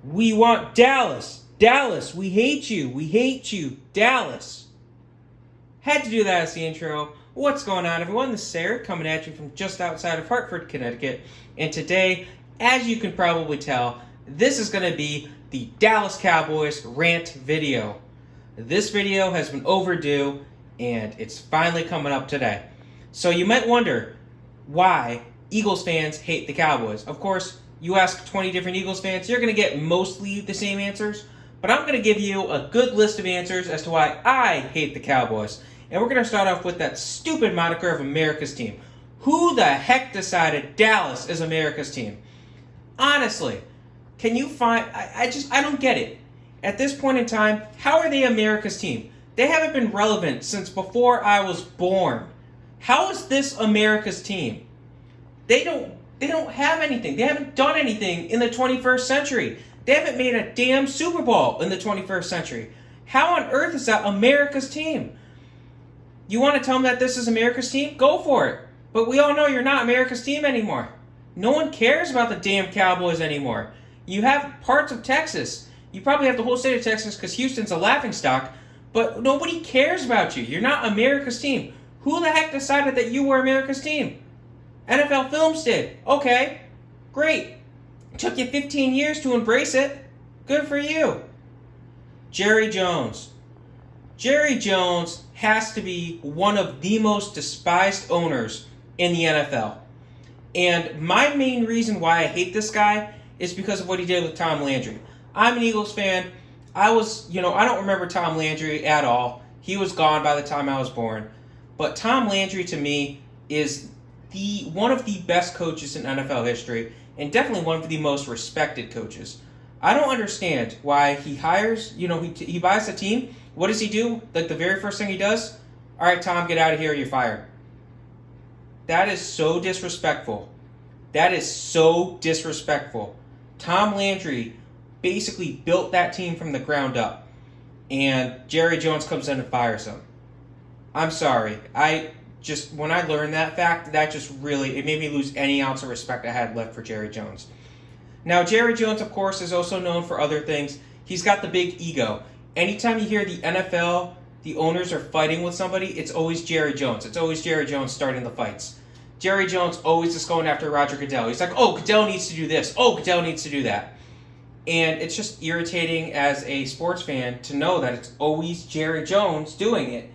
We want Dallas. Dallas, we hate you. We hate you. Dallas. Had to do that as the intro. What's going on, everyone? This is Eric coming at you from just outside of Hartford, Connecticut. And today, as you can probably tell, this is going to be the Dallas Cowboys rant video. This video has been overdue, and it's finally coming up today. So you might wonder why Eagles fans hate the Cowboys. Of course, you ask 20 different Eagles fans, you're going to get mostly the same answers. But I'm going to give you a good list of answers as to why I hate the Cowboys. And we're going to start off with that stupid moniker of America's team. Who the heck decided Dallas is America's team? Honestly, can you find... I don't get it. At this point in time, how are they America's team? They haven't been relevant since before I was born. How is this America's team? They don't have anything. They haven't done anything in the 21st century. They haven't made a damn Super Bowl in the 21st century. How on earth is that America's team? You want to tell them that this is America's team? Go for it. But we all know you're not America's team anymore. No one cares about the damn Cowboys anymore. You have parts of Texas. You probably have the whole state of Texas because Houston's a laughingstock. But nobody cares about you. You're not America's team. Who the heck decided that you were America's team? NFL Films did. Okay, great. It took you 15 years to embrace it. Good for you. Jerry Jones. Jerry Jones has to be one of the most despised owners in the NFL. And my main reason why I hate this guy is because of what he did with Tom Landry. I'm an Eagles fan. I don't remember Tom Landry at all. He was gone by the time I was born. But Tom Landry, to me, is one of the best coaches in NFL history, and definitely one of the most respected coaches. I don't understand why he hires, he buys the team. What does he do? Like the very first thing he does? All right, Tom, get out of here, you're fired. That is so disrespectful. That is so disrespectful. Tom Landry basically built that team from the ground up, and Jerry Jones comes in and fires him. I'm sorry. When I learned that fact, it made me lose any ounce of respect I had left for Jerry Jones. Now, Jerry Jones, of course, is also known for other things. He's got the big ego. Anytime you hear the NFL, the owners are fighting with somebody, it's always Jerry Jones. It's always Jerry Jones starting the fights. Jerry Jones always is going after Roger Goodell. He's like, oh, Goodell needs to do this. Oh, Goodell needs to do that. And it's just irritating as a sports fan to know that it's always Jerry Jones doing it.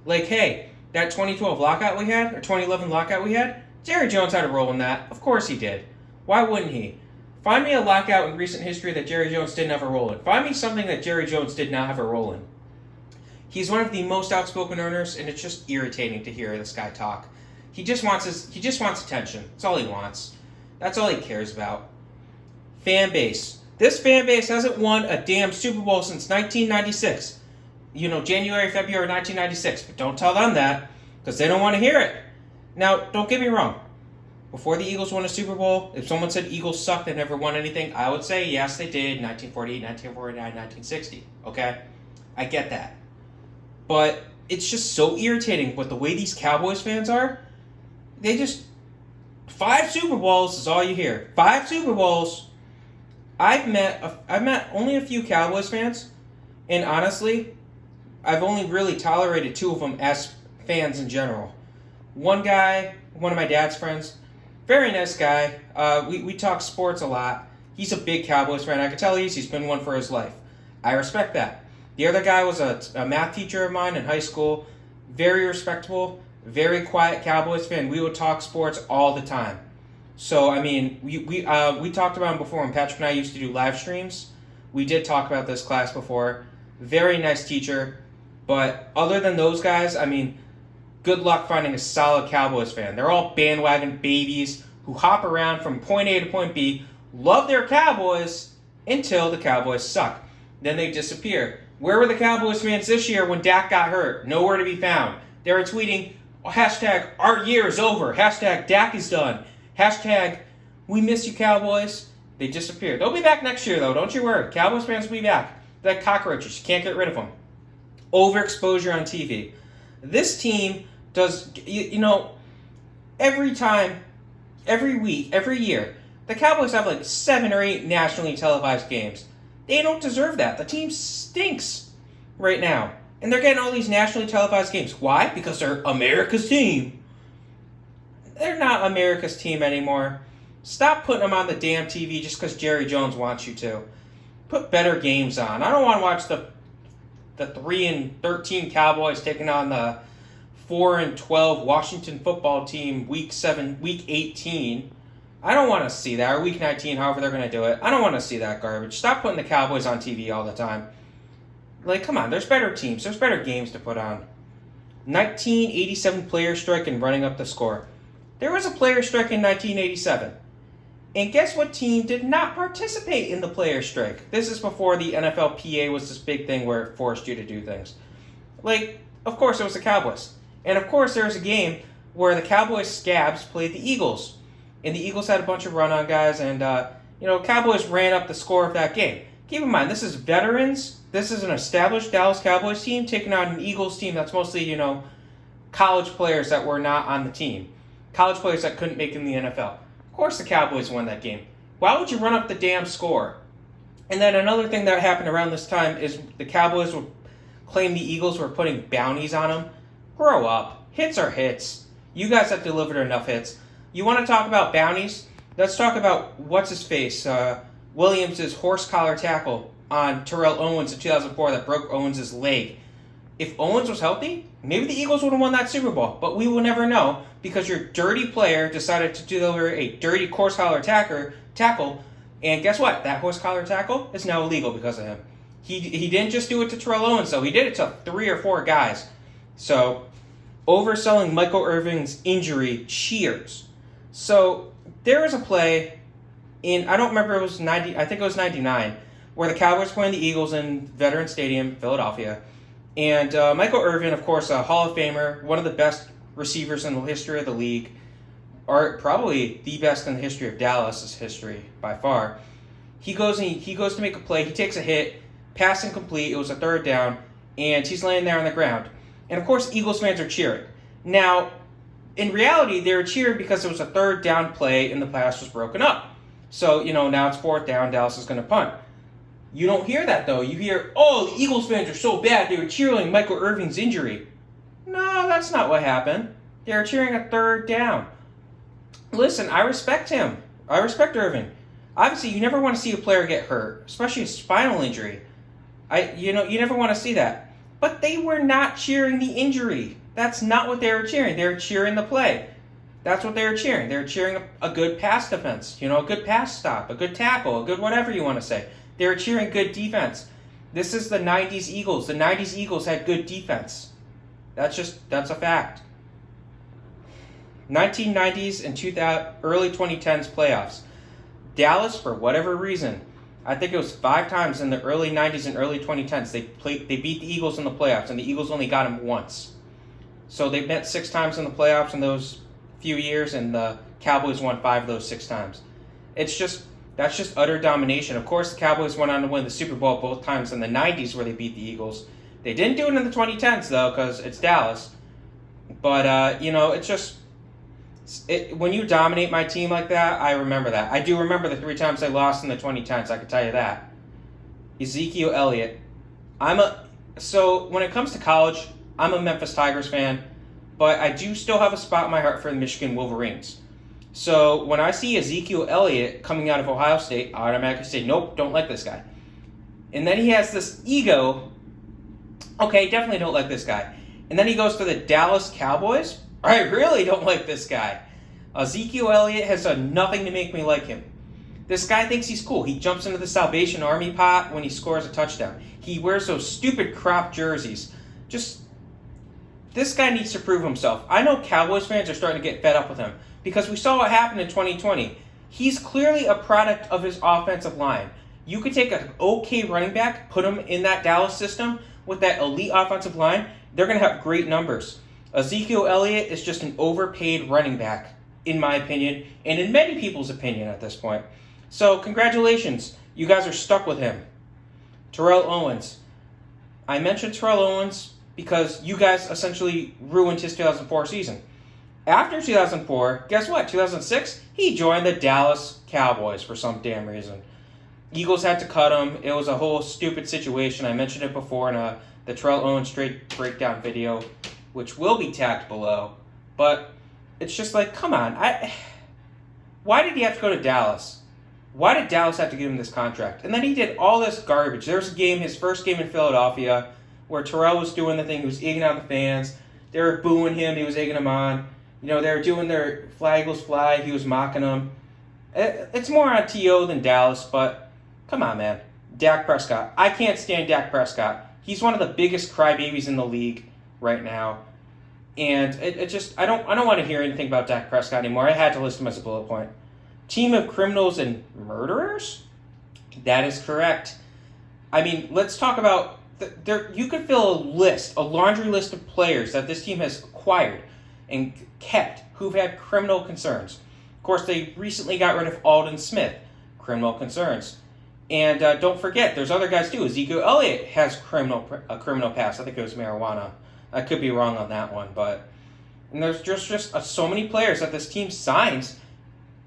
Like, hey, that 2012 lockout we had, or 2011 lockout we had, Jerry Jones had a role in that. Of course he did. Why wouldn't he? Find me a lockout in recent history that Jerry Jones didn't have a role in. Find me something that Jerry Jones did not have a role in. He's one of the most outspoken owners, and it's just irritating to hear this guy talk. He just wants attention. That's all he wants. That's all he cares about. Fan base. This fan base hasn't won a damn Super Bowl since 1996. January, February 1996. But don't tell them that, because they don't want to hear it. Now, don't get me wrong. Before the Eagles won a Super Bowl, if someone said Eagles suck, they never won anything, I would say, yes, they did, 1948, 1949, 1960. Okay? I get that. But it's just so irritating with the way these Cowboys fans are. They just... 5 Super Bowls is all you hear. 5 Super Bowls. I've met only a few Cowboys fans, and honestly, I've only really tolerated 2 of them as fans in general. One guy, one of my dad's friends, very nice guy. We talk sports a lot. He's a big Cowboys fan. I can tell he's been one for his life. I respect that. The other guy was a math teacher of mine in high school. Very respectable, very quiet Cowboys fan. We would talk sports all the time. So, I mean, we talked about him before when Patrick and I used to do live streams. We did talk about this class before. Very nice teacher. But other than those guys, I mean, good luck finding a solid Cowboys fan. They're all bandwagon babies who hop around from point A to point B, love their Cowboys until the Cowboys suck. Then they disappear. Where were the Cowboys fans this year when Dak got hurt? Nowhere to be found. They were tweeting, hashtag, our year is over. Hashtag, Dak is done. Hashtag, we miss you, Cowboys. They disappeared. They'll be back next year, though. Don't you worry. Cowboys fans will be back. They're like cockroaches. You can't get rid of them. Overexposure on TV. This team does, every time, every week, every year, the Cowboys have like 7 or 8 nationally televised games. They don't deserve that. The team stinks right now. And they're getting all these nationally televised games. Why? Because they're America's team. They're not America's team anymore. Stop putting them on the damn TV just because Jerry Jones wants you to. Put better games on. I don't want to watch the 3-13 Cowboys taking on the 4-12 Washington football team week 18. I don't want to see that, or week 19, however they're going to do it. I don't want to see that garbage. Stop putting the Cowboys on TV all the time. Like, come on, there's better teams. There's better games to put on. 1987 player strike and running up the score. There was a player strike in 1987. And guess what team did not participate in the player strike? This is before the NFLPA was this big thing where it forced you to do things. Like, of course, it was the Cowboys. And of course, there was a game where the Cowboys scabs played the Eagles. And the Eagles had a bunch of run-on guys, and, Cowboys ran up the score of that game. Keep in mind, this is veterans. This is an established Dallas Cowboys team taking on an Eagles team that's mostly, college players that were not on the team. College players that couldn't make it in the NFL. Of course the Cowboys won that game. Why would you run up the damn score? And then another thing that happened around this time is the Cowboys would claim the Eagles were putting bounties on them. Grow up. Hits are hits. You guys have delivered enough hits. You want to talk about bounties? Let's talk about what's-his-face, Williams' horse collar tackle on Terrell Owens in 2004 that broke Owens' leg. If Owens was healthy, maybe the Eagles would have won that Super Bowl, but we will never know because your dirty player decided to deliver a dirty horse collar tackle, and guess what? That horse collar tackle is now illegal because of him. He didn't just do it to Terrell Owens, though. He did it to 3 or 4 guys. So, overselling Michael Irvin's injury cheers. So, there was a play in, I don't remember, it was 90, I think it was 99, where the Cowboys were playing the Eagles in Veterans Stadium, Philadelphia. And Michael Irvin, of course, a Hall of Famer, one of the best receivers in the history of the league, or probably the best in the history of Dallas' history by far. He goes to make a play. He takes a hit, pass incomplete. It was a 3rd down, and he's laying there on the ground. And of course, Eagles fans are cheering. Now, in reality, they were cheering because it was a 3rd down play and the pass was broken up. So now it's 4th down. Dallas is going to punt. You don't hear that, though. You hear, oh, the Eagles fans are so bad, they were cheering Michael Irvin's injury. No, that's not what happened. They were cheering a 3rd down. Listen, I respect him. I respect Irvin. Obviously, you never want to see a player get hurt, especially a spinal injury. You never want to see that. But they were not cheering the injury. That's not what they were cheering. They were cheering the play. That's what they were cheering. They were cheering a good pass defense, a good pass stop, a good tackle, a good whatever you want to say. They were cheering good defense. This is the 90s Eagles. The 90s Eagles had good defense. That's a fact. 1990s and early 2010s playoffs. Dallas, for whatever reason, I think it was 5 times in the early 90s and early 2010s, they beat the Eagles in the playoffs, and the Eagles only got them once. So they met 6 times in the playoffs in those few years, and the Cowboys won 5 of those 6 times. That's just utter domination. Of course, the Cowboys went on to win the Super Bowl both times in the 90s where they beat the Eagles. They didn't do it in the 2010s, though, because it's Dallas. But, when you dominate my team like that, I remember that. I do remember the 3 times they lost in the 2010s, I can tell you that. Ezekiel Elliott. So, when it comes to college, I'm a Memphis Tigers fan, but I do still have a spot in my heart for the Michigan Wolverines. So when I see Ezekiel Elliott coming out of Ohio State, I automatically say, nope, don't like this guy. And then he has this ego. Okay, definitely don't like this guy. And then he goes to the Dallas Cowboys. I really don't like this guy. Ezekiel Elliott has done nothing to make me like him. This guy thinks he's cool. He jumps into the Salvation Army pot when he scores a touchdown. He wears those stupid crop jerseys. This guy needs to prove himself. I know Cowboys fans are starting to get fed up with him, because we saw what happened in 2020. He's clearly a product of his offensive line. You could take an okay running back, put him in that Dallas system with that elite offensive line, they're going to have great numbers. Ezekiel Elliott is just an overpaid running back, in my opinion, and in many people's opinion at this point. So, congratulations. You guys are stuck with him. Terrell Owens. I mentioned Terrell Owens because you guys essentially ruined his 2004 season. After 2004, guess what? 2006, he joined the Dallas Cowboys for some damn reason. Eagles had to cut him. It was a whole stupid situation. I mentioned it before in the Terrell Owens straight breakdown video, which will be tagged below. But it's just like, come on. Why did he have to go to Dallas? Why did Dallas have to give him this contract? And then he did all this garbage. There's a game, his first game in Philadelphia, where Terrell was doing the thing. He was egging on the fans. They were booing him. He was egging them on. You know, they were doing their flag Eagles fly. He was mocking them. It's more on T.O. than Dallas, but come on, man. Dak Prescott. I can't stand Dak Prescott. He's one of the biggest crybabies in the league right now. And it just, I don't want to hear anything about Dak Prescott anymore. I had to list him as a bullet point. Team of criminals and murderers? That is correct. I mean, let's talk about, you could fill a laundry list of players that this team has acquired and kept who've had criminal concerns. Of course, they recently got rid of Aldon Smith, criminal concerns. And don't forget, there's other guys too. Ezekiel Elliott has a criminal past. I think it was marijuana. I could be wrong on that one, but and there's just so many players that this team signs.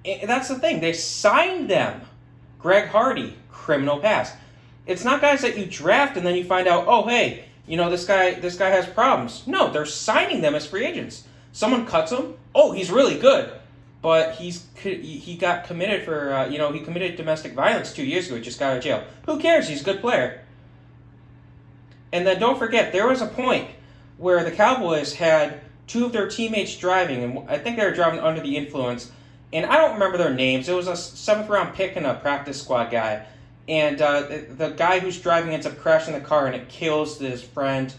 And that's the thing, they signed them. Greg Hardy, criminal past. It's not guys that you draft and then you find out, oh hey, you know this guy has problems. No, they're signing them as free agents. Someone cuts him. Oh, he's really good, but he got committed for he committed domestic violence 2 years ago. He just got out of jail. Who cares? He's a good player. And then don't forget, there was a point where the Cowboys had two of their teammates driving, and I think they were driving under the influence, and I don't remember their names. It was a 7th-round pick and a practice squad guy, and the guy who's driving ends up crashing the car, and it kills his friend.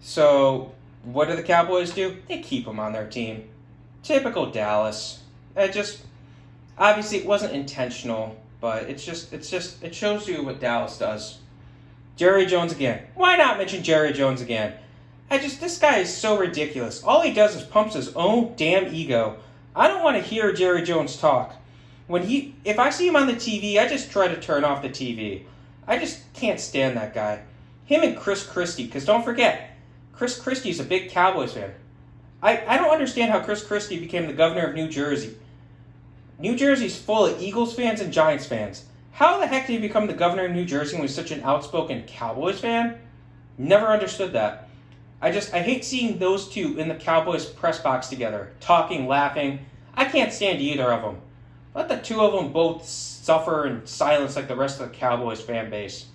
So what do the Cowboys do? They keep him on their team. Typical Dallas. Obviously it wasn't intentional, but it shows you what Dallas does. Jerry Jones again. Why not mention Jerry Jones again? This guy is so ridiculous. All he does is pumps his own damn ego. I don't want to hear Jerry Jones talk. If I see him on the TV, I just try to turn off the TV. I just can't stand that guy. Him and Chris Christie, because don't forget, Chris Christie is a big Cowboys fan. I don't understand how Chris Christie became the governor of New Jersey. New Jersey's full of Eagles fans and Giants fans. How the heck did he become the governor of New Jersey when he's such an outspoken Cowboys fan? Never understood that. I hate seeing those two in the Cowboys press box together, talking, laughing. I can't stand either of them. Let the two of them both suffer in silence like the rest of the Cowboys fan base.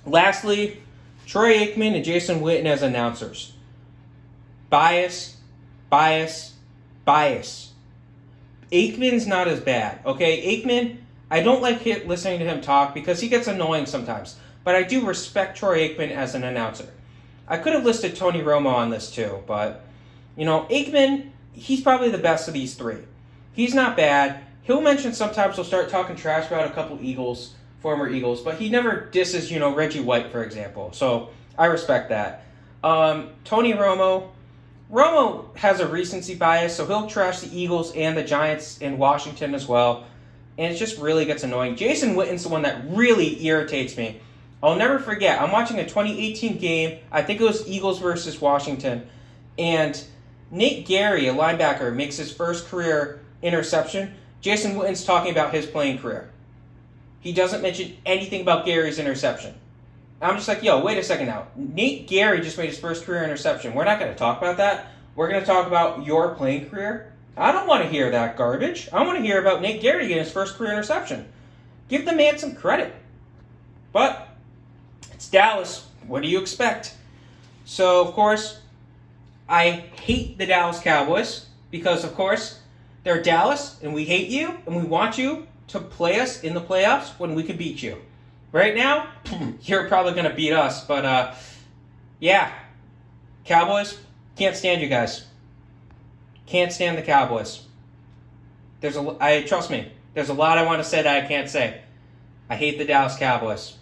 Lastly, Troy Aikman and Jason Witten as announcers. Bias, bias, bias. Aikman's not as bad, okay? Aikman, I don't like listening to him talk because he gets annoying sometimes. But I do respect Troy Aikman as an announcer. I could have listed Tony Romo on this too, but, Aikman, he's probably the best of these three. He's not bad. He'll mention sometimes he'll start talking trash about a couple former Eagles, but he never disses, Reggie White, for example. So I respect that. Tony Romo has a recency bias, so he'll trash the Eagles and the Giants in Washington as well, and it just really gets annoying. Jason Witten's the one that really irritates me. I'll never forget, I'm watching a 2018 game, I think it was Eagles versus Washington, and Nate Gary, a linebacker, makes his first career interception. Jason Witten's talking about his playing career. He doesn't mention anything about Gary's interception. I'm just like, yo, wait a second now. Nate Gary just made his first career interception. We're not going to talk about that. We're going to talk about your playing career. I don't want to hear that garbage. I want to hear about Nate Gary getting his first career interception. Give the man some credit. But it's Dallas. What do you expect? So, of course, I hate the Dallas Cowboys because, of course, they're Dallas, and we hate you, and we want you to play us in the playoffs when we can beat you. Right now, you're probably going to beat us, but, yeah. Cowboys, can't stand you guys. Can't stand the Cowboys. Trust me, there's a lot I want to say that I can't say. I hate the Dallas Cowboys.